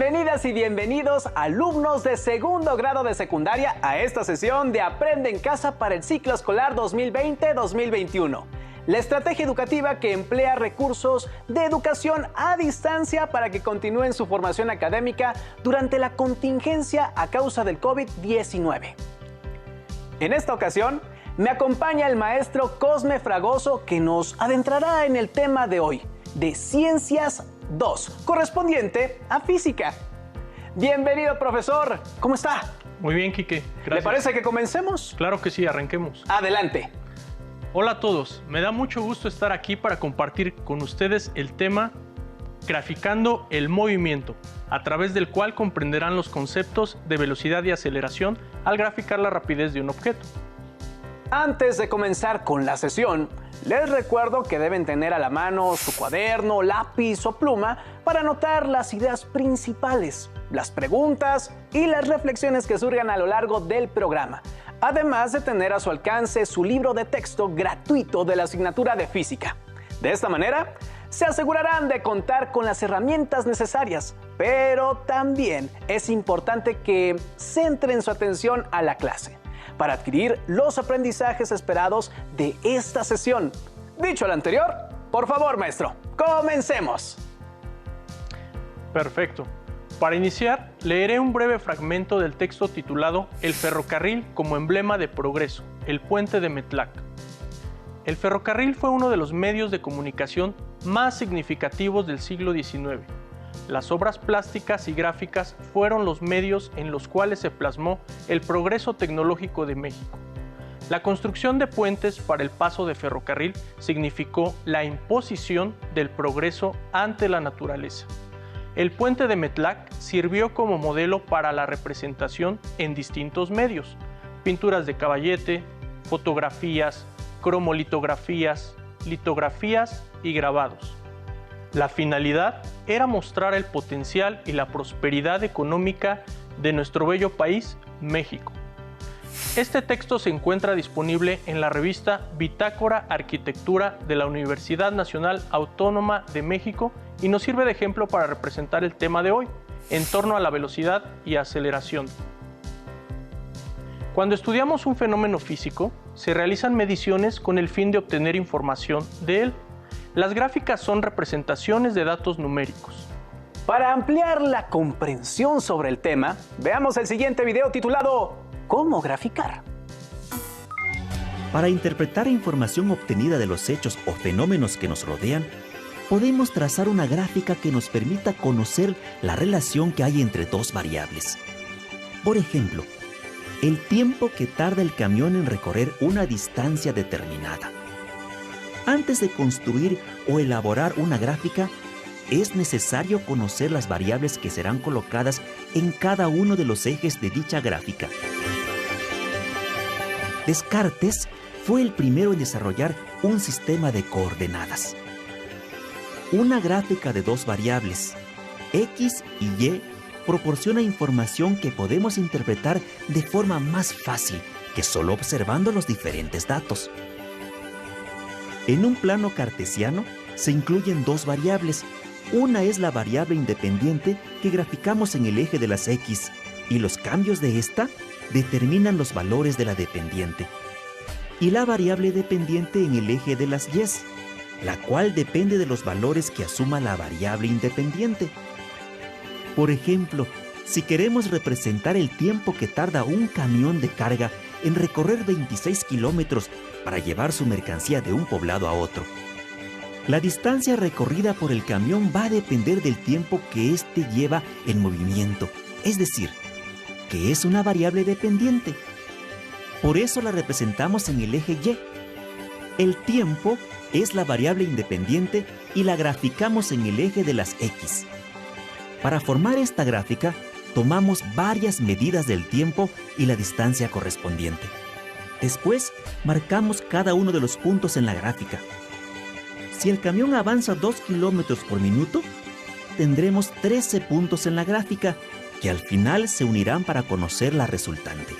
Bienvenidas y bienvenidos, alumnos de segundo grado de secundaria, a esta sesión de Aprende en Casa para el ciclo escolar 2020-2021. La estrategia educativa que emplea recursos de educación a distancia para que continúen su formación académica durante la contingencia a causa del COVID-19. En esta ocasión, me acompaña el maestro Cosme Fragoso, que nos adentrará en el tema de hoy, de Ciencias 2, correspondiente a Física. Bienvenido, profesor. ¿Cómo está? Muy bien, Quique. Gracias. ¿Le parece que comencemos? Claro que sí, arranquemos. Adelante. Hola a todos. Me da mucho gusto estar aquí para compartir con ustedes el tema Graficando el movimiento, a través del cual comprenderán los conceptos de velocidad y aceleración al graficar la rapidez de un objeto. Antes de comenzar con la sesión, les recuerdo que deben tener a la mano su cuaderno, lápiz o pluma para anotar las ideas principales, las preguntas y las reflexiones que surjan a lo largo del programa, además de tener a su alcance su libro de texto gratuito de la asignatura de Física. De esta manera, se asegurarán de contar con las herramientas necesarias, pero también es importante que centren su atención a la clase para adquirir los aprendizajes esperados de esta sesión. Dicho lo anterior, por favor, maestro, comencemos. Perfecto. Para iniciar, leeré un breve fragmento del texto titulado El ferrocarril como emblema de progreso, el puente de Metlac. El ferrocarril fue uno de los medios de comunicación más significativos del siglo XIX. Las obras plásticas y gráficas fueron los medios en los cuales se plasmó el progreso tecnológico de México. La construcción de puentes para el paso de ferrocarril significó la imposición del progreso ante la naturaleza. El puente de Metlac sirvió como modelo para la representación en distintos medios: pinturas de caballete, fotografías, cromolitografías, litografías y grabados. La finalidad era mostrar el potencial y la prosperidad económica de nuestro bello país, México. Este texto se encuentra disponible en la revista Bitácora Arquitectura de la Universidad Nacional Autónoma de México y nos sirve de ejemplo para representar el tema de hoy, en torno a la velocidad y aceleración. Cuando estudiamos un fenómeno físico, se realizan mediciones con el fin de obtener información de él. Las gráficas son representaciones de datos numéricos. Para ampliar la comprensión sobre el tema, veamos el siguiente video titulado ¿Cómo graficar? Para interpretar información obtenida de los hechos o fenómenos que nos rodean, podemos trazar una gráfica que nos permita conocer la relación que hay entre dos variables. Por ejemplo, el tiempo que tarda el camión en recorrer una distancia determinada. Antes de construir o elaborar una gráfica, es necesario conocer las variables que serán colocadas en cada uno de los ejes de dicha gráfica. Descartes fue el primero en desarrollar un sistema de coordenadas. Una gráfica de dos variables, X y Y, proporciona información que podemos interpretar de forma más fácil que solo observando los diferentes datos. En un plano cartesiano se incluyen dos variables. Una es la variable independiente que graficamos en el eje de las X, y los cambios de esta determinan los valores de la dependiente. Y la variable dependiente en el eje de las Y, la cual depende de los valores que asuma la variable independiente. Por ejemplo, si queremos representar el tiempo que tarda un camión de carga en recorrer 26 kilómetros para llevar su mercancía de un poblado a otro, la distancia recorrida por el camión va a depender del tiempo que éste lleva en movimiento, es decir, que es una variable dependiente. Por eso la representamos en el eje Y. El tiempo es la variable independiente y la graficamos en el eje de las X. Para formar esta gráfica, tomamos varias medidas del tiempo y la distancia correspondiente. Después, marcamos cada uno de los puntos en la gráfica. Si el camión avanza 2 kilómetros por minuto, tendremos 13 puntos en la gráfica, que al final se unirán para conocer la resultante.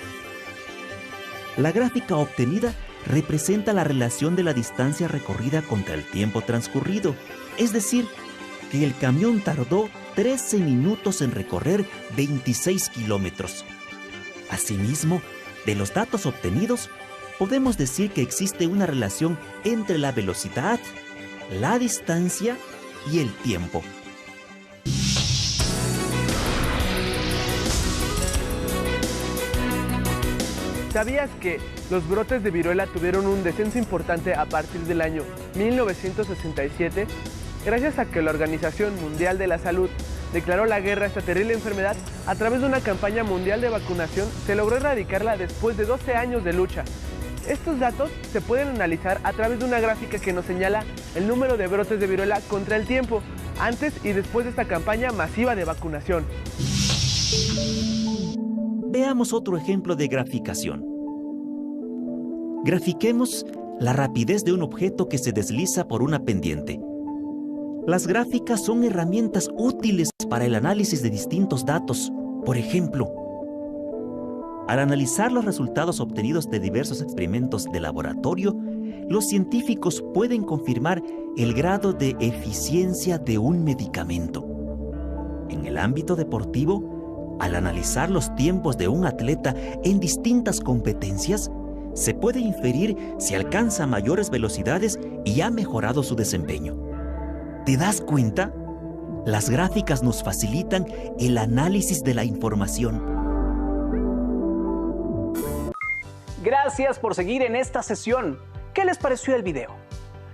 La gráfica obtenida representa la relación de la distancia recorrida contra el tiempo transcurrido, es decir, que el camión tardó 13 minutos en recorrer 26 kilómetros. Asimismo, de los datos obtenidos, podemos decir que existe una relación entre la velocidad, la distancia y el tiempo. ¿Sabías que los brotes de viruela tuvieron un descenso importante a partir del año 1967? Gracias a que la Organización Mundial de la Salud declaró la guerra a esta terrible enfermedad, a través de una campaña mundial de vacunación se logró erradicarla después de 12 años de lucha. Estos datos se pueden analizar a través de una gráfica que nos señala el número de brotes de viruela contra el tiempo, antes y después de esta campaña masiva de vacunación. Veamos otro ejemplo de graficación. Grafiquemos la rapidez de un objeto que se desliza por una pendiente. Las gráficas son herramientas útiles para el análisis de distintos datos. Por ejemplo, al analizar los resultados obtenidos de diversos experimentos de laboratorio, los científicos pueden confirmar el grado de eficiencia de un medicamento. En el ámbito deportivo, al analizar los tiempos de un atleta en distintas competencias, se puede inferir si alcanza mayores velocidades y ha mejorado su desempeño. ¿Te das cuenta? Las gráficas nos facilitan el análisis de la información. Gracias por seguir en esta sesión. ¿Qué les pareció el video?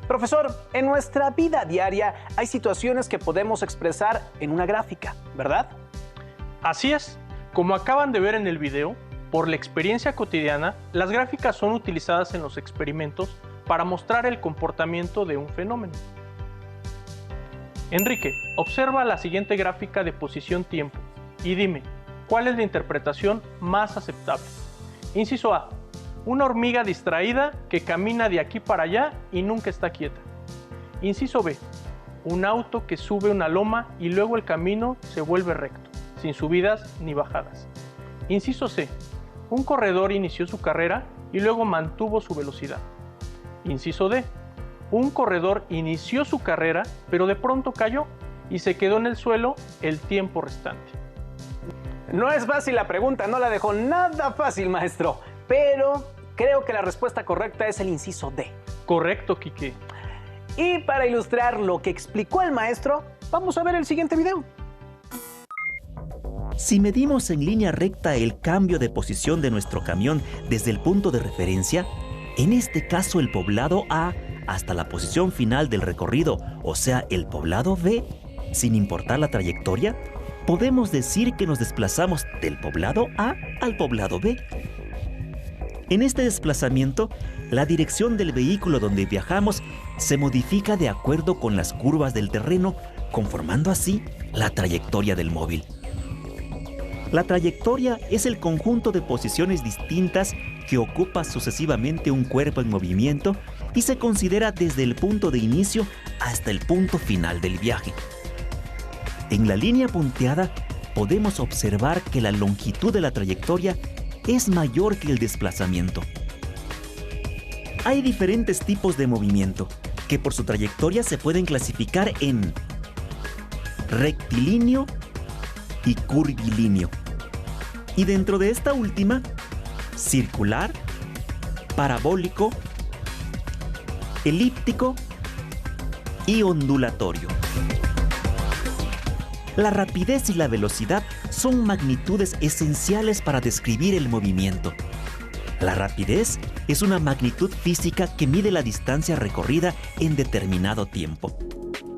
Profesor, en nuestra vida diaria hay situaciones que podemos expresar en una gráfica, ¿verdad? Así es, como acaban de ver en el video, por la experiencia cotidiana, las gráficas son utilizadas en los experimentos para mostrar el comportamiento de un fenómeno. Enrique, observa la siguiente gráfica de posición-tiempo y dime, ¿cuál es la interpretación más aceptable? Inciso A, una hormiga distraída que camina de aquí para allá y nunca está quieta. Inciso B, un auto que sube una loma y luego el camino se vuelve recto, sin subidas ni bajadas. Inciso C, un corredor inició su carrera y luego mantuvo su velocidad. Inciso D, un corredor inició su carrera, pero de pronto cayó y se quedó en el suelo el tiempo restante. No es fácil la pregunta, no la dejó nada fácil, maestro, pero creo que la respuesta correcta es el inciso D. Correcto, Quique. Y para ilustrar lo que explicó el maestro, vamos a ver el siguiente video. Si medimos en línea recta el cambio de posición de nuestro camión desde el punto de referencia, en este caso el poblado A, hasta la posición final del recorrido, o sea, el poblado B, sin importar la trayectoria, podemos decir que nos desplazamos del poblado A al poblado B. En este desplazamiento, la dirección del vehículo donde viajamos se modifica de acuerdo con las curvas del terreno, conformando así la trayectoria del móvil. La trayectoria es el conjunto de posiciones distintas que ocupa sucesivamente un cuerpo en movimiento y se considera desde el punto de inicio hasta el punto final del viaje. En la línea punteada podemos observar que la longitud de la trayectoria es mayor que el desplazamiento. Hay diferentes tipos de movimiento que por su trayectoria se pueden clasificar en rectilíneo y curvilíneo. Y dentro de esta última, circular, parabólico, elíptico y ondulatorio. La rapidez y la velocidad son magnitudes esenciales para describir el movimiento. La rapidez es una magnitud física que mide la distancia recorrida en determinado tiempo.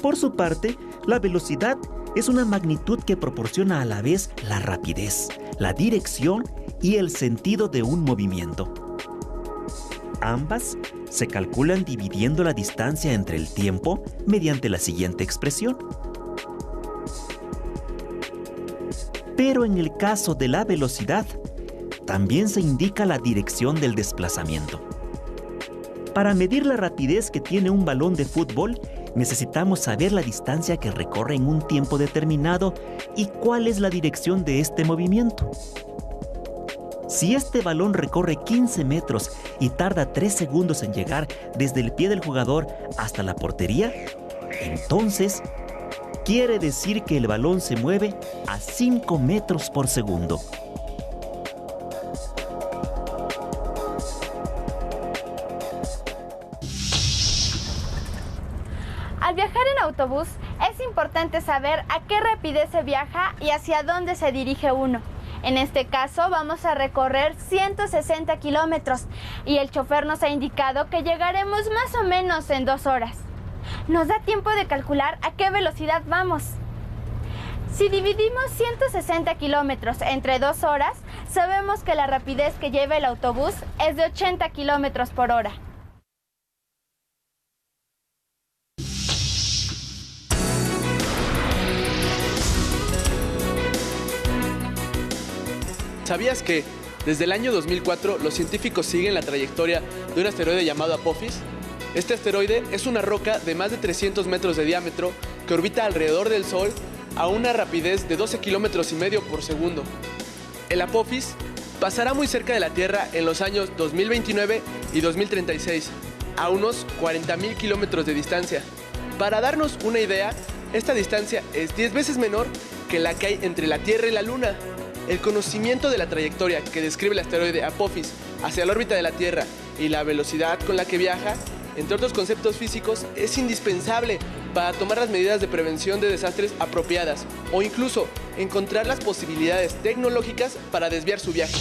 Por su parte, la velocidad es una magnitud que proporciona a la vez la rapidez, la dirección y el sentido de un movimiento. Ambas se calculan dividiendo la distancia entre el tiempo mediante la siguiente expresión. Pero en el caso de la velocidad, también se indica la dirección del desplazamiento. Para medir la rapidez que tiene un balón de fútbol, necesitamos saber la distancia que recorre en un tiempo determinado y cuál es la dirección de este movimiento. Si este balón recorre 15 metros y tarda 3 segundos en llegar desde el pie del jugador hasta la portería, entonces quiere decir que el balón se mueve a 5 metros por segundo. Al viajar en autobús, es importante saber a qué rapidez se viaja y hacia dónde se dirige uno. En este caso, vamos a recorrer 160 kilómetros y el chofer nos ha indicado que llegaremos más o menos en 2 horas. Nos da tiempo de calcular a qué velocidad vamos. Si dividimos 160 kilómetros entre 2 horas, sabemos que la rapidez que lleva el autobús es de 80 kilómetros por hora. ¿Sabías que desde el año 2004 los científicos siguen la trayectoria de un asteroide llamado Apophis? Este asteroide es una roca de más de 300 metros de diámetro que orbita alrededor del Sol a una rapidez de 12 kilómetros y medio por segundo. El Apophis pasará muy cerca de la Tierra en los años 2029 y 2036, a unos 40.000 kilómetros de distancia. Para darnos una idea, esta distancia es 10 veces menor que la que hay entre la Tierra y la Luna. El conocimiento de la trayectoria que describe el asteroide Apophis hacia la órbita de la Tierra y la velocidad con la que viaja, entre otros conceptos físicos, es indispensable para tomar las medidas de prevención de desastres apropiadas o incluso encontrar las posibilidades tecnológicas para desviar su viaje.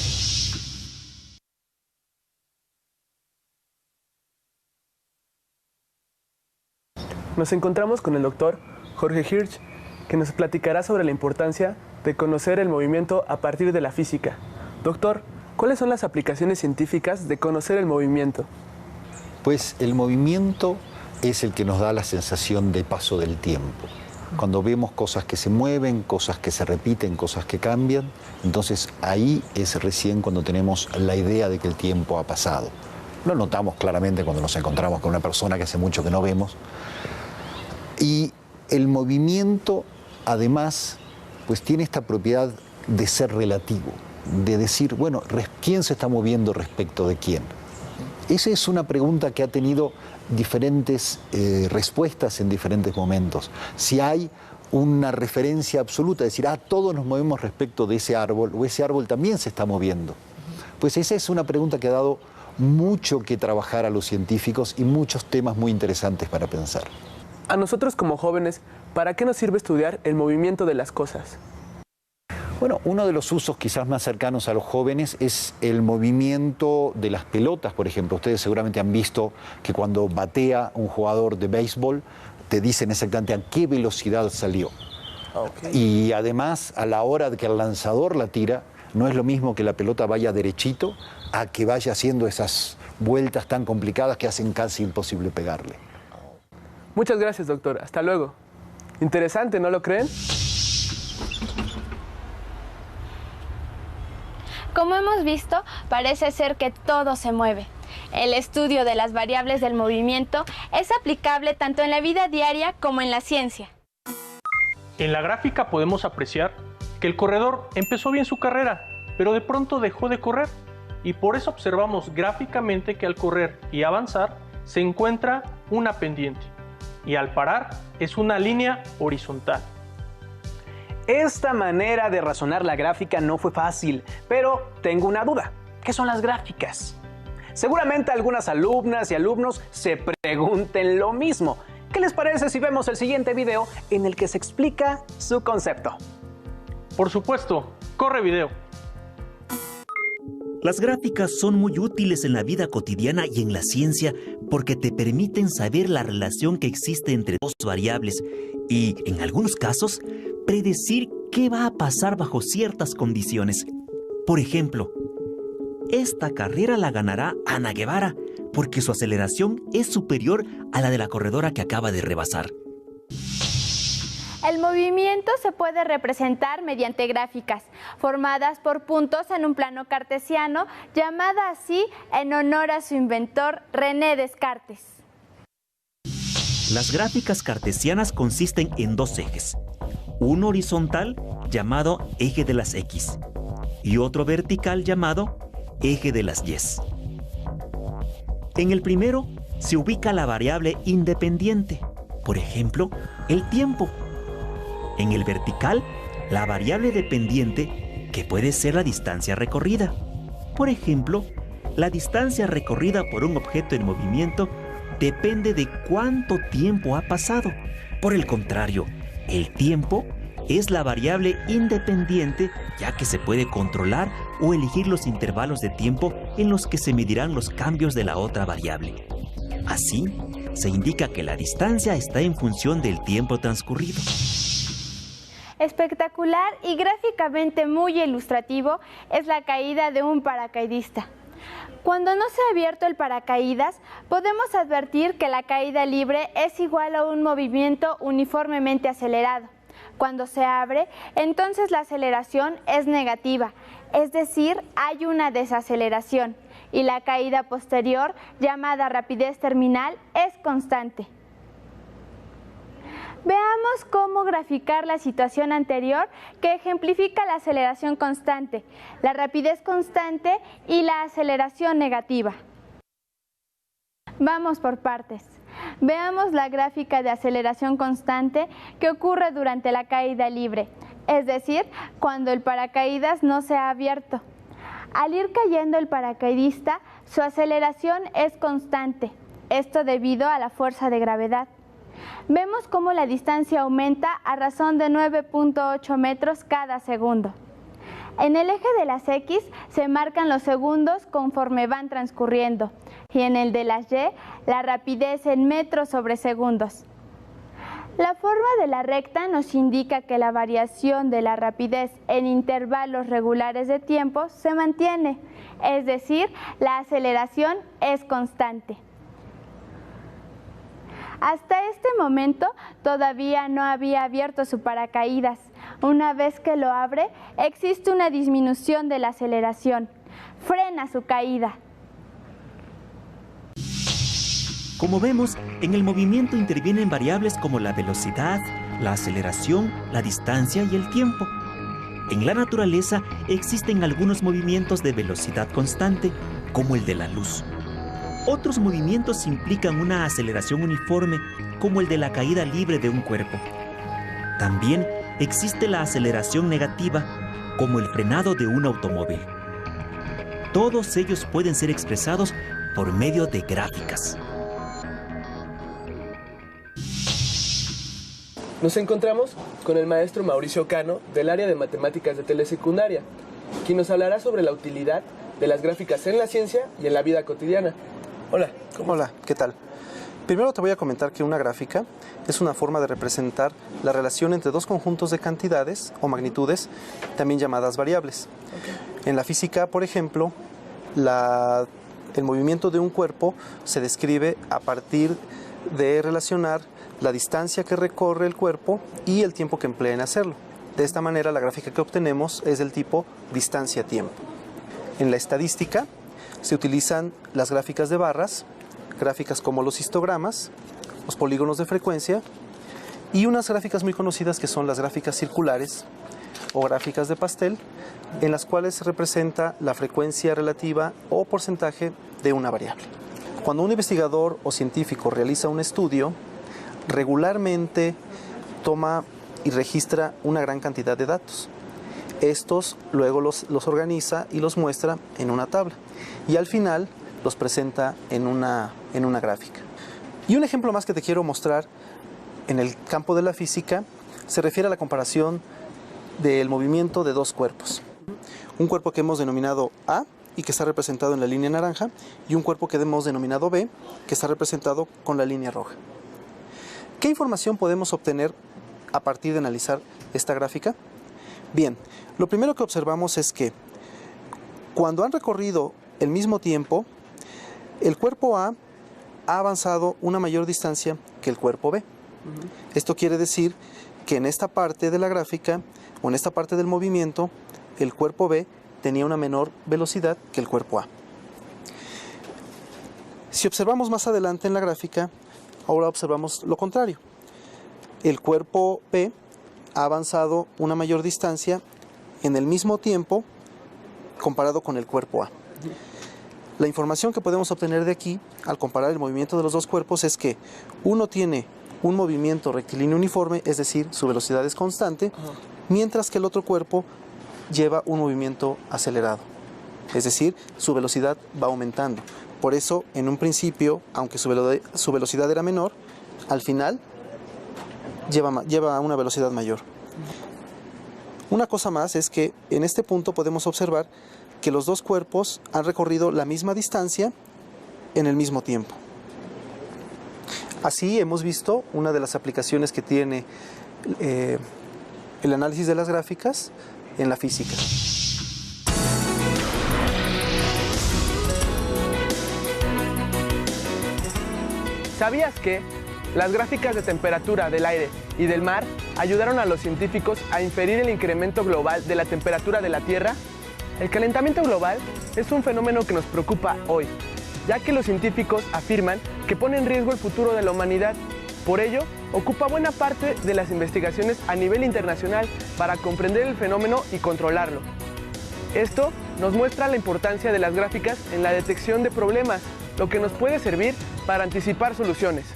Nos encontramos con el doctor Jorge Hirsch, que nos platicará sobre la importancia de conocer el movimiento a partir de la física. Doctor, ¿cuáles son las aplicaciones científicas de conocer el movimiento? Pues el movimiento es el que nos da la sensación de paso del tiempo. Cuando vemos cosas que se mueven, cosas que se repiten, cosas que cambian, entonces ahí es recién cuando tenemos la idea de que el tiempo ha pasado. Lo notamos claramente cuando nos encontramos con una persona que hace mucho que no vemos. Y el movimiento, además, pues tiene esta propiedad de ser relativo, de decir, bueno, ¿quién se está moviendo respecto de quién? Esa es una pregunta que ha tenido diferentes respuestas en diferentes momentos. Si hay una referencia absoluta, decir, todos nos movemos respecto de ese árbol, o ese árbol también se está moviendo. Pues esa es una pregunta que ha dado mucho que trabajar a los científicos y muchos temas muy interesantes para pensar. A nosotros como jóvenes, ¿para qué nos sirve estudiar el movimiento de las cosas? Bueno, uno de los usos quizás más cercanos a los jóvenes es el movimiento de las pelotas, por ejemplo. Ustedes seguramente han visto que cuando batea un jugador de béisbol, te dicen exactamente a qué velocidad salió. Okay. Y además, a la hora de que el lanzador la tira, no es lo mismo que la pelota vaya derechito a que vaya haciendo esas vueltas tan complicadas que hacen casi imposible pegarle. Muchas gracias, doctor. Hasta luego. Interesante, ¿no lo creen? Como hemos visto, parece ser que todo se mueve. El estudio de las variables del movimiento es aplicable tanto en la vida diaria como en la ciencia. En la gráfica podemos apreciar que el corredor empezó bien su carrera, pero de pronto dejó de correr. Y por eso observamos gráficamente que al correr y avanzar se encuentra una pendiente. Y al parar es una línea horizontal. Esta manera de razonar la gráfica no fue fácil, pero tengo una duda. ¿Qué son las gráficas? Seguramente algunas alumnas y alumnos se pregunten lo mismo. ¿Qué les parece si vemos el siguiente video en el que se explica su concepto? Por supuesto, corre video. Las gráficas son muy útiles en la vida cotidiana y en la ciencia porque te permiten saber la relación que existe entre dos variables y, en algunos casos, predecir qué va a pasar bajo ciertas condiciones. Por ejemplo, esta carrera la ganará Ana Guevara porque su aceleración es superior a la de la corredora que acaba de rebasar. El movimiento se puede representar mediante gráficas, formadas por puntos en un plano cartesiano, llamada así en honor a su inventor René Descartes. Las gráficas cartesianas consisten en dos ejes. Uno horizontal, llamado eje de las X, y otro vertical, llamado eje de las Y. En el primero se ubica la variable independiente, por ejemplo, el tiempo, En el vertical, la variable dependiente, que puede ser la distancia recorrida. Por ejemplo, la distancia recorrida por un objeto en movimiento depende de cuánto tiempo ha pasado. Por el contrario, el tiempo es la variable independiente, ya que se puede controlar o elegir los intervalos de tiempo en los que se medirán los cambios de la otra variable. Así, se indica que la distancia está en función del tiempo transcurrido. Espectacular y gráficamente muy ilustrativo es la caída de un paracaidista. Cuando no se ha abierto el paracaídas, podemos advertir que la caída libre es igual a un movimiento uniformemente acelerado. Cuando se abre, entonces la aceleración es negativa, es decir, hay una desaceleración, y la caída posterior, llamada rapidez terminal, es constante. Veamos cómo graficar la situación anterior que ejemplifica la aceleración constante, la rapidez constante y la aceleración negativa. Vamos por partes. Veamos la gráfica de aceleración constante que ocurre durante la caída libre, es decir, cuando el paracaídas no se ha abierto. Al ir cayendo el paracaidista, su aceleración es constante, esto debido a la fuerza de gravedad. Vemos cómo la distancia aumenta a razón de 9.8 metros cada segundo. En el eje de las X se marcan los segundos conforme van transcurriendo y en el de las Y la rapidez en metros sobre segundos. La forma de la recta nos indica que la variación de la rapidez en intervalos regulares de tiempo se mantiene, es decir, la aceleración es constante. Hasta este momento todavía no había abierto su paracaídas. Una vez que lo abre, existe una disminución de la aceleración. Frena su caída. Como vemos, en el movimiento intervienen variables como la velocidad, la aceleración, la distancia y el tiempo. En la naturaleza existen algunos movimientos de velocidad constante, como el de la luz. Otros movimientos implican una aceleración uniforme, como el de la caída libre de un cuerpo. También existe la aceleración negativa, como el frenado de un automóvil. Todos ellos pueden ser expresados por medio de gráficas. Nos encontramos con el maestro Mauricio Cano del área de matemáticas de telesecundaria, quien nos hablará sobre la utilidad de las gráficas en la ciencia y en la vida cotidiana. Hola. Hola, ¿qué tal? Primero te voy a comentar que una gráfica es una forma de representar la relación entre dos conjuntos de cantidades o magnitudes, también llamadas variables. En la física, por ejemplo, el movimiento de un cuerpo se describe a partir de relacionar la distancia que recorre el cuerpo y el tiempo que emplea en hacerlo. De esta manera, la gráfica que obtenemos es del tipo distancia-tiempo. En la estadística, se utilizan las gráficas de barras, gráficas como los histogramas, los polígonos de frecuencia y unas gráficas muy conocidas que son las gráficas circulares o gráficas de pastel, en las cuales se representa la frecuencia relativa o porcentaje de una variable. Cuando un investigador o científico realiza un estudio, regularmente toma y registra una gran cantidad de datos. Estos luego los organiza y los muestra en una tabla y al final los presenta en una gráfica. Y un ejemplo más que te quiero mostrar en el campo de la física se refiere a la comparación del movimiento de dos cuerpos. Un cuerpo que hemos denominado A y que está representado en la línea naranja y un cuerpo que hemos denominado B que está representado con la línea roja. ¿Qué información podemos obtener a partir de analizar esta gráfica? Bien, lo primero que observamos es que cuando han recorrido el mismo tiempo, el cuerpo A ha avanzado una mayor distancia que el cuerpo B. Esto quiere decir que en esta parte de la gráfica o en esta parte del movimiento, el cuerpo B tenía una menor velocidad que el cuerpo A. Si observamos más adelante en la gráfica, ahora observamos lo contrario. El cuerpo B ha avanzado una mayor distancia en el mismo tiempo comparado con el cuerpo A. La información que podemos obtener de aquí, al comparar el movimiento de los dos cuerpos, es que uno tiene un movimiento rectilíneo uniforme, es decir, su velocidad es constante, mientras que el otro cuerpo lleva un movimiento acelerado, es decir, su velocidad va aumentando. Por eso, en un principio, aunque su velocidad era menor, al final lleva una velocidad mayor. Una cosa más es que en este punto podemos observar que los dos cuerpos han recorrido la misma distancia en el mismo tiempo. Así hemos visto una de las aplicaciones que tiene el análisis de las gráficas en la física. ¿Sabías que las gráficas de temperatura del aire y del mar ayudaron a los científicos a inferir el incremento global de la temperatura de la Tierra? El calentamiento global es un fenómeno que nos preocupa hoy, ya que los científicos afirman que pone en riesgo el futuro de la humanidad. Por ello, ocupa buena parte de las investigaciones a nivel internacional para comprender el fenómeno y controlarlo. Esto nos muestra la importancia de las gráficas en la detección de problemas, lo que nos puede servir para anticipar soluciones.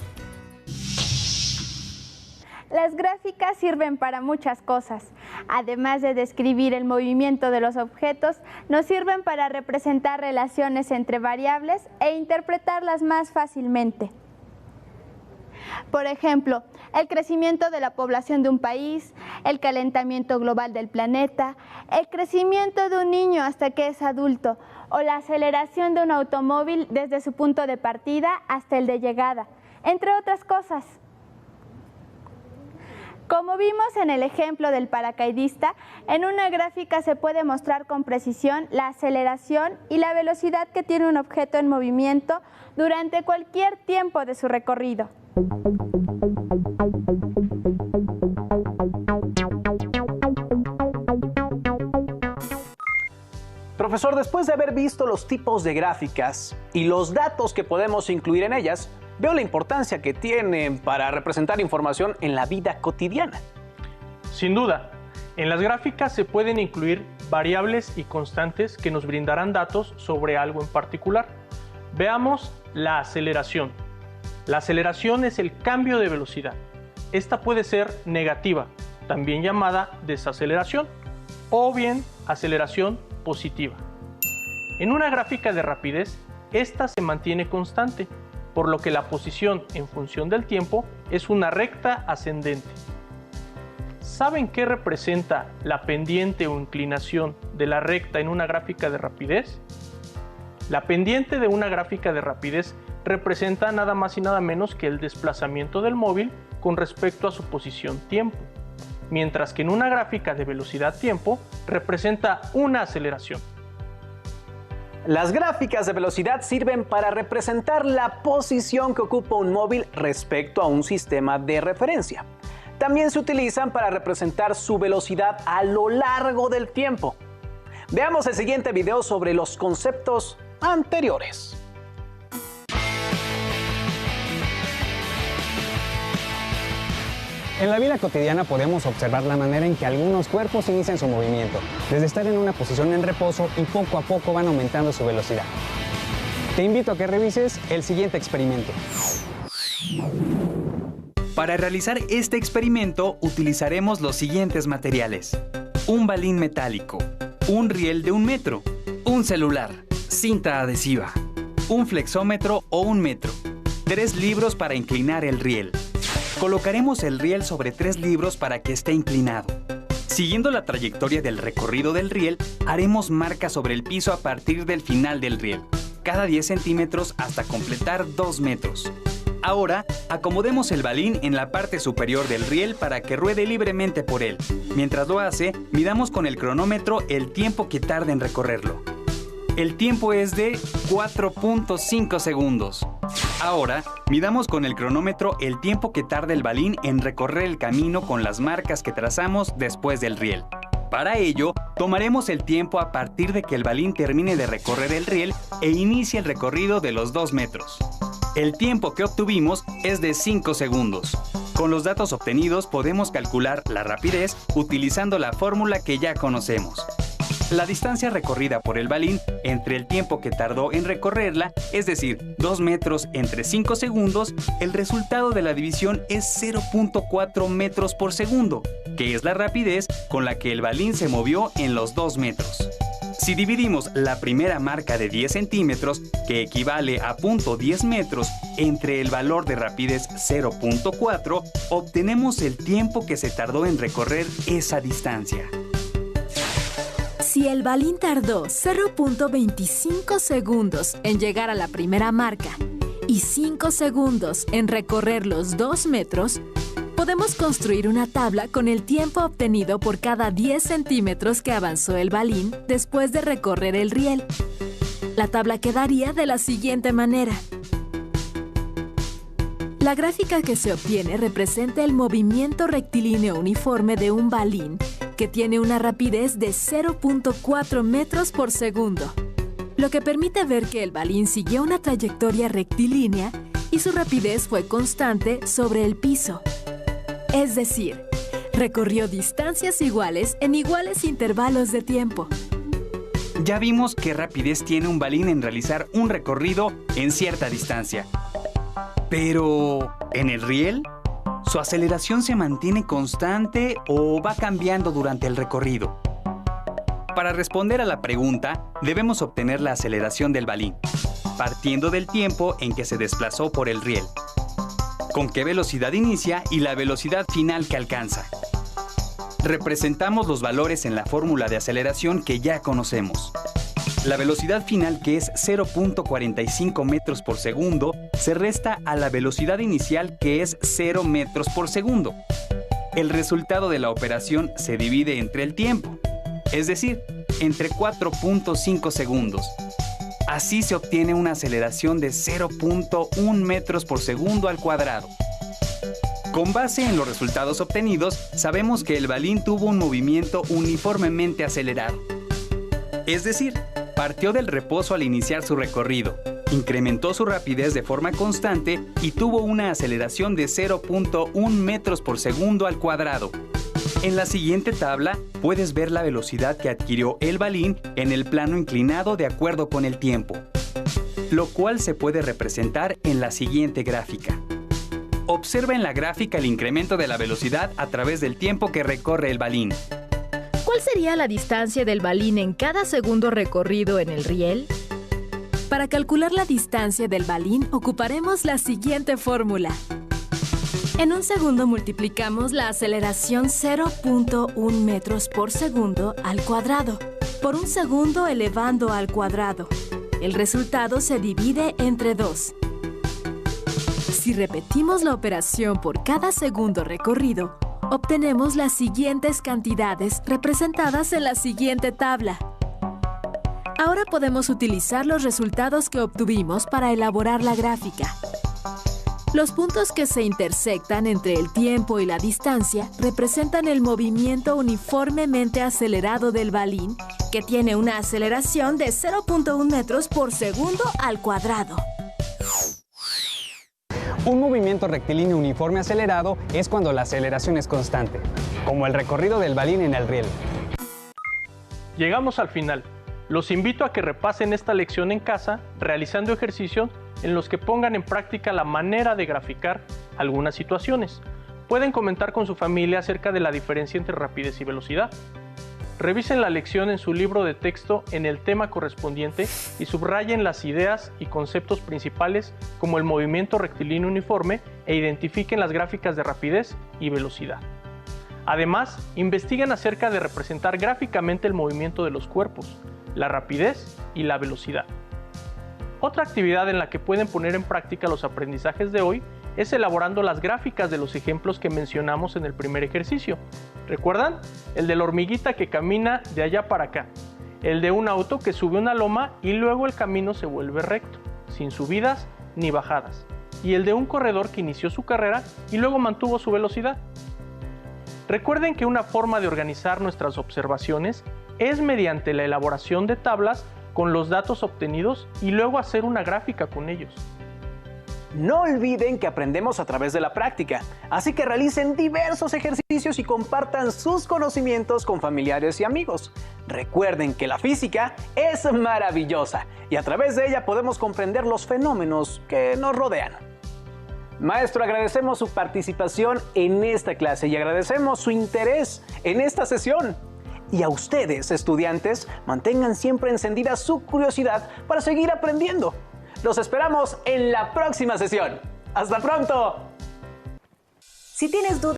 Las gráficas sirven para muchas cosas. Además de describir el movimiento de los objetos, nos sirven para representar relaciones entre variables e interpretarlas más fácilmente. Por ejemplo, el crecimiento de la población de un país, el calentamiento global del planeta, el crecimiento de un niño hasta que es adulto, o la aceleración de un automóvil desde su punto de partida hasta el de llegada, entre otras cosas. Como vimos en el ejemplo del paracaidista, en una gráfica se puede mostrar con precisión la aceleración y la velocidad que tiene un objeto en movimiento durante cualquier tiempo de su recorrido. Profesor, después de haber visto los tipos de gráficas y los datos que podemos incluir en ellas, veo la importancia que tienen para representar información en la vida cotidiana. Sin duda, en las gráficas se pueden incluir variables y constantes que nos brindarán datos sobre algo en particular. Veamos la aceleración. La aceleración es el cambio de velocidad. Esta puede ser negativa, también llamada desaceleración, o bien aceleración positiva. En una gráfica de rapidez, esta se mantiene constante, por lo que la posición en función del tiempo es una recta ascendente. ¿Saben qué representa la pendiente o inclinación de la recta en una gráfica de rapidez? La pendiente de una gráfica de rapidez representa nada más y nada menos que el desplazamiento del móvil con respecto a su posición tiempo, mientras que en una gráfica de velocidad-tiempo representa una aceleración. Las gráficas de velocidad sirven para representar la posición que ocupa un móvil respecto a un sistema de referencia. También se utilizan para representar su velocidad a lo largo del tiempo. Veamos el siguiente video sobre los conceptos anteriores. En la vida cotidiana podemos observar la manera en que algunos cuerpos inician su movimiento, desde estar en una posición en reposo y poco a poco van aumentando su velocidad. Te invito a que revises el siguiente experimento. Para realizar este experimento utilizaremos los siguientes materiales: un balín metálico, un riel de 1 metro, un celular, cinta adhesiva, un flexómetro o 1 metro, 3 libros para inclinar el riel. Colocaremos el riel sobre 3 libros para que esté inclinado. Siguiendo la trayectoria del recorrido del riel, haremos marcas sobre el piso a partir del final del riel, cada 10 centímetros hasta completar 2 metros. Ahora, acomodemos el balín en la parte superior del riel para que ruede libremente por él. Mientras lo hace, midamos con el cronómetro el tiempo que tarda en recorrerlo. El tiempo es de 4.5 segundos. Ahora, midamos con el cronómetro el tiempo que tarda el balín en recorrer el camino con las marcas que trazamos después del riel. Para ello, tomaremos el tiempo a partir de que el balín termine de recorrer el riel e inicie el recorrido de los 2 metros. El tiempo que obtuvimos es de 5 segundos. Con los datos obtenidos podemos calcular la rapidez utilizando la fórmula que ya conocemos. La distancia recorrida por el balín entre el tiempo que tardó en recorrerla, es decir, 2 metros entre 5 segundos, el resultado de la división es 0.4 metros por segundo, que es la rapidez con la que el balín se movió en los 2 metros. Si dividimos la primera marca de 10 centímetros, que equivale a 0.10 metros, entre el valor de rapidez 0.4, obtenemos el tiempo que se tardó en recorrer esa distancia. Si el balín tardó 0.25 segundos en llegar a la primera marca y 5 segundos en recorrer los 2 metros, podemos construir una tabla con el tiempo obtenido por cada 10 centímetros que avanzó el balín después de recorrer el riel. La tabla quedaría de la siguiente manera. La gráfica que se obtiene representa el movimiento rectilíneo uniforme de un balín que tiene una rapidez de 0.4 metros por segundo, lo que permite ver que el balín siguió una trayectoria rectilínea y su rapidez fue constante sobre el piso. Es decir, recorrió distancias iguales en iguales intervalos de tiempo. Ya vimos qué rapidez tiene un balín en realizar un recorrido en cierta distancia. Pero, ¿en el riel? ¿Su aceleración se mantiene constante o va cambiando durante el recorrido? Para responder a la pregunta, debemos obtener la aceleración del balín, partiendo del tiempo en que se desplazó por el riel, con qué velocidad inicia y la velocidad final que alcanza. Representamos los valores en la fórmula de aceleración que ya conocemos. La velocidad final, que es 0.45 metros por segundo, se resta a la velocidad inicial, que es 0 metros por segundo. El resultado de la operación se divide entre el tiempo, es decir, entre 4.5 segundos. Así se obtiene una aceleración de 0.1 metros por segundo al cuadrado. Con base en los resultados obtenidos, sabemos que el balín tuvo un movimiento uniformemente acelerado. Es decir, partió del reposo al iniciar su recorrido, incrementó su rapidez de forma constante y tuvo una aceleración de 0.1 metros por segundo al cuadrado. En la siguiente tabla puedes ver la velocidad que adquirió el balín en el plano inclinado de acuerdo con el tiempo, lo cual se puede representar en la siguiente gráfica. Observa en la gráfica el incremento de la velocidad a través del tiempo que recorre el balín. ¿Cuál sería la distancia del balín en cada segundo recorrido en el riel? Para calcular la distancia del balín ocuparemos la siguiente fórmula. En un segundo multiplicamos la aceleración 0.1 metros por segundo al cuadrado por un segundo elevando al cuadrado. El resultado se divide entre 2. Si repetimos la operación por cada segundo recorrido, obtenemos las siguientes cantidades representadas en la siguiente tabla. Ahora podemos utilizar los resultados que obtuvimos para elaborar la gráfica. Los puntos que se intersectan entre el tiempo y la distancia representan el movimiento uniformemente acelerado del balín, que tiene una aceleración de 0.1 metros por segundo al cuadrado. Un movimiento rectilíneo uniforme acelerado es cuando la aceleración es constante, como el recorrido del balín en el riel. Llegamos al final. Los invito a que repasen esta lección en casa, realizando ejercicios en los que pongan en práctica la manera de graficar algunas situaciones. Pueden comentar con su familia acerca de la diferencia entre rapidez y velocidad. Revisen la lección en su libro de texto en el tema correspondiente y subrayen las ideas y conceptos principales como el movimiento rectilíneo uniforme e identifiquen las gráficas de rapidez y velocidad. Además, investiguen acerca de representar gráficamente el movimiento de los cuerpos, la rapidez y la velocidad. Otra actividad en la que pueden poner en práctica los aprendizajes de hoy es elaborando las gráficas de los ejemplos que mencionamos en el primer ejercicio. ¿Recuerdan? El de la hormiguita que camina de allá para acá, el de un auto que sube una loma y luego el camino se vuelve recto, sin subidas ni bajadas, y el de un corredor que inició su carrera y luego mantuvo su velocidad. Recuerden que una forma de organizar nuestras observaciones es mediante la elaboración de tablas con los datos obtenidos y luego hacer una gráfica con ellos. No olviden que aprendemos a través de la práctica, así que realicen diversos ejercicios y compartan sus conocimientos con familiares y amigos. Recuerden que la física es maravillosa y a través de ella podemos comprender los fenómenos que nos rodean. Maestro, agradecemos su participación en esta clase y agradecemos su interés en esta sesión. Y a ustedes, estudiantes, mantengan siempre encendida su curiosidad para seguir aprendiendo. Los esperamos en la próxima sesión. ¡Hasta pronto! Si tienes dudas